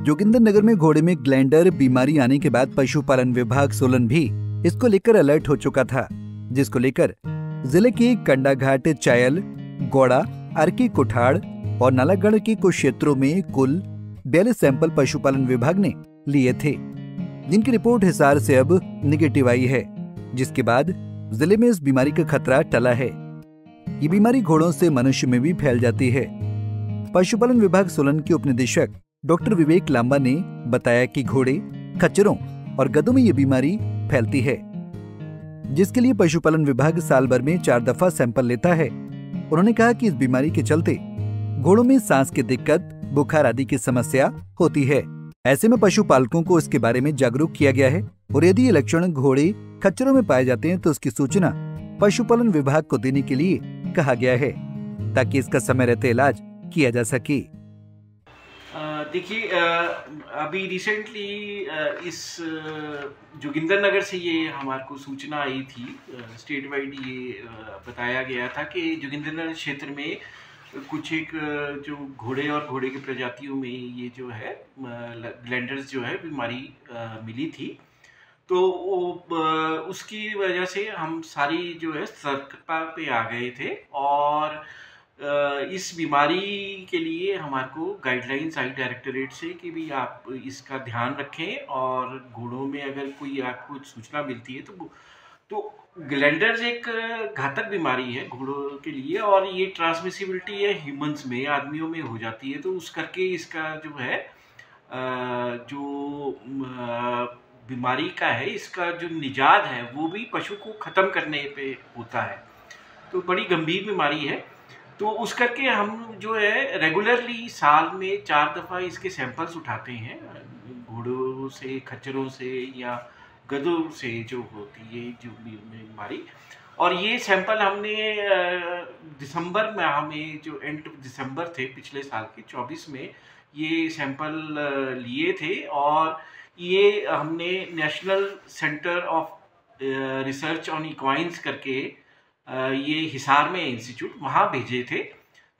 जोगिंदरनगर में घोड़े में ग्लैंडर बीमारी आने के बाद पशुपालन विभाग सोलन भी इसको लेकर अलर्ट हो चुका था, जिसको लेकर जिले के कंडाघाट, चायल, गौड़ा, अर्की, कुठाड़ और नालागढ़ के कुछ क्षेत्रों में कुल 42 सैंपल पशुपालन विभाग ने लिए थे, जिनकी रिपोर्ट हिसार से अब निगेटिव आई है, जिसके बाद जिले में इस बीमारी का खतरा टला है। ये बीमारी घोड़ों से मनुष्य में भी फैल जाती है। पशुपालन विभाग सोलन के उप निदेशक डॉक्टर विवेक लांबा ने बताया कि घोड़े, खच्चरों और गधों में ये बीमारी फैलती है, जिसके लिए पशुपालन विभाग साल भर में 4 दफा सैंपल लेता है। उन्होंने कहा कि इस बीमारी के चलते घोड़ों में सांस की दिक्कत, बुखार आदि की समस्या होती है। ऐसे में पशुपालकों को इसके बारे में जागरूक किया गया है और यदि ये लक्षण घोड़े, खच्चरों में पाए जाते हैं तो उसकी सूचना पशुपालन विभाग को देने के लिए कहा गया है, ताकि इसका समय रहते इलाज किया जा सके। देखिए, अभी रिसेंटली इस जोगिंदरनगर से ये हमारे को सूचना आई थी। स्टेट वाइड ये बताया गया था कि जोगिंदरनगर क्षेत्र में कुछ एक जो घोड़े और घोड़े की प्रजातियों में ये जो है ग्लैंडर्स जो है बीमारी मिली थी। तो उसकी वजह से हम सारी जो है सतर्कता पे आ गए थे और इस बीमारी के लिए हमारे को गाइडलाइंस आई डायरेक्टरेट से कि भी आप इसका ध्यान रखें और घोड़ों में अगर कोई आपको सूचना मिलती है तो ग्लैंडर्स एक घातक बीमारी है घोड़ों के लिए और ये ट्रांसमिसिबिलिटी है ह्यूमंस में, आदमियों में हो जाती है। तो उस करके इसका जो है जो बीमारी का है, इसका जो निजात है वो भी पशु को ख़त्म करने पे होता है। तो बड़ी गंभीर बीमारी है। तो उस करके हम जो है रेगुलरली साल में 4 दफ़ा इसके सैंपल्स उठाते हैं, घोड़ों से, खच्चरों से या गधों से जो होती है जो बीमारी। और ये सैंपल हमने दिसंबर माह में, जो एंड दिसंबर थे पिछले साल के 24 में, ये सैंपल लिए थे और ये हमने national centre of research on equines करके ये हिसार में इंस्टीट्यूट, वहाँ भेजे थे।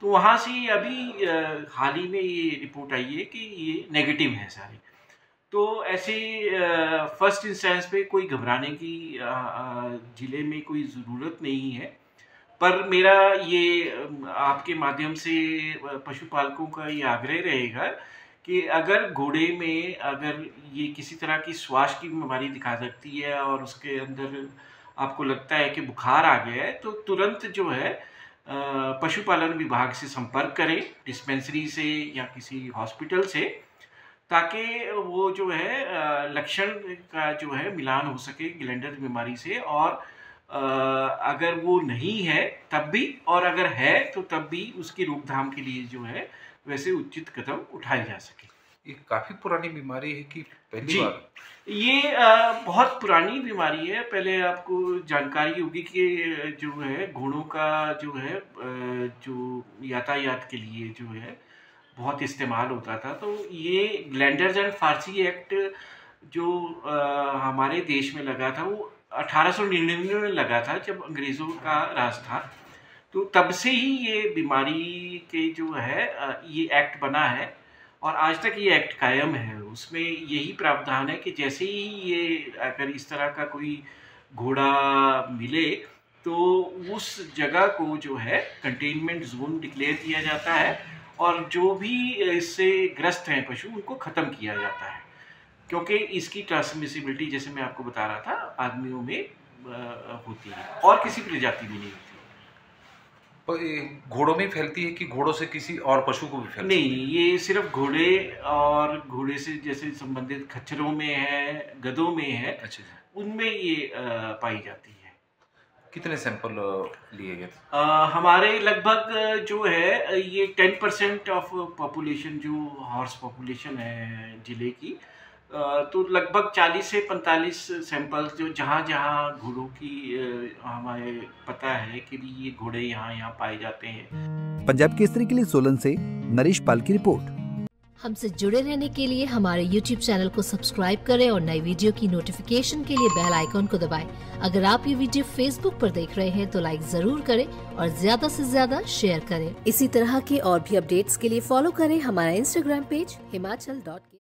तो वहाँ से अभी हाल ही में ये रिपोर्ट आई है कि ये नेगेटिव है सारे। तो ऐसे फर्स्ट इंस्टेंस पे कोई घबराने की जिले में कोई ज़रूरत नहीं है। पर मेरा ये आपके माध्यम से पशुपालकों का ये आग्रह रहेगा कि अगर घोड़े में अगर ये किसी तरह की श्वास की बीमारी दिखा सकती है और उसके अंदर आपको लगता है कि बुखार आ गया है, तो तुरंत जो है पशुपालन विभाग से संपर्क करें, डिस्पेंसरी से या किसी हॉस्पिटल से, ताकि वो जो है लक्षण का जो है मिलान हो सके ग्लैंडर बीमारी से। और अगर वो नहीं है तब भी, और अगर है तो तब भी उसकी रोकथाम के लिए जो है वैसे उचित कदम उठाए जा सके। ये काफी पुरानी बीमारी है कि पहली बार? ये बहुत पुरानी बीमारी है। पहले आपको जानकारी होगी कि जो है घोड़ों का जो है जो यातायात के लिए जो है बहुत इस्तेमाल होता था। तो ये ग्लैंडर्स एंड फारसी एक्ट जो हमारे देश में लगा था वो 1899 में लगा था, जब अंग्रेज़ों का राज था। तो तब से ही ये बीमारी के जो है ये एक्ट बना है और आज तक ये एक्ट कायम है। उसमें यही प्रावधान है कि जैसे ही ये अगर इस तरह का कोई घोड़ा मिले तो उस जगह को जो है कंटेनमेंट जोन डिक्लेयर किया जाता है और जो भी इससे ग्रस्त हैं पशु, उनको ख़त्म किया जाता है, क्योंकि इसकी ट्रांसमिसिबिलिटी, जैसे मैं आपको बता रहा था, आदमियों में होती है और किसी प्रजाति में नहीं होती। घोड़ों में फैलती है कि घोड़ों से किसी और पशु को भी फैलती है? नहीं, ये सिर्फ घोड़े और घोड़े से जैसे संबंधित खच्चरों में है, गधों में है। अच्छा, उनमें ये पाई जाती है। कितने सैंपल लिए गए? हमारे लगभग जो है ये 10% ऑफ पॉपुलेशन, जो हॉर्स पॉपुलेशन है जिले की, तो लगभग 40 से 45 सैंपल्स जो जहाँ घोड़ों की हमारे पता है कि भी ये घोड़े यहाँ पाए जाते हैं। पंजाब केसरी के लिए सोलन से नरेश पाल की रिपोर्ट। हमसे जुड़े रहने के लिए हमारे YouTube चैनल को सब्सक्राइब करें और नई वीडियो की नोटिफिकेशन के लिए बेल आइकॉन को दबाएं। अगर आप ये वीडियो Facebook पर देख रहे हैं तो लाइक जरूर करें और ज्यादा से ज्यादा शेयर करें। इसी तरह के और भी अपडेट्स के लिए फॉलो करें हमारा Instagram पेज himachal.ke।